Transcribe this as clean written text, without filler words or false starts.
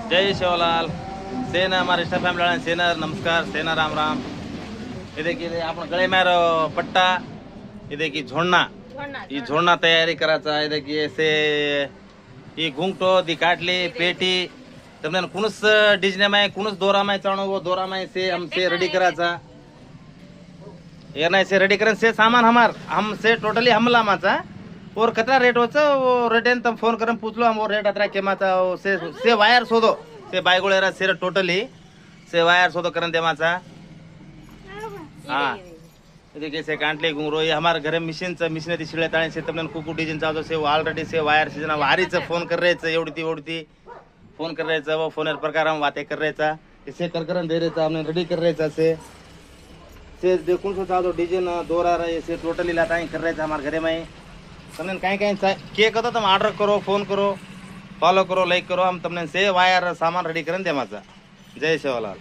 जय शिवलाल सेना हमारे staff family वाले सेना नमस्कार सेना राम राम। ये देखिए आपण गळे मार पट्टा ये देखिए झोडना ये झोडना तयारी करायचा ये देखिए से ये घुंगटो दी काटली पेटी तमने कुणस डिजने में कुणस दोरा में चाणो वो दोरा में से हम से रेडी करायचा ये नहीं से रेडी करन से सामान हम से टोटली हमला माचा और कतरा रेट होचा वो रेटेन तम फोन करन पूछलो हम वो रेट अतरा केमाचा से वायर शोधो से बायगोळेरा से टोटली से वायर शोधो करन देमाचा हाँ देखिए से कांटले घुंगरो ये हमारे घर मशीन ती शिळे ताळे से तमने कुकू डिजाइन चालतो से ऑलरेडी से वायर सीजन वारीच फोन कर रहे थे एवढी फोन कर रहे थे वो फोन प्रकार हम बातें कर रहे थे इसे करन दे रहे थे हमने रेडी कर रहे थे से देखून सो चाहतो डिजाइन दोरा रहे से टोटली लाता कर रहे थे हमारे घरे में तमने कहीं के कहतो तुम ऑर्डर करो फोन करो फॉलो करो लाइक करो हम तमने से वायर सामान रेडी करन दे माचा जय शिवलाल।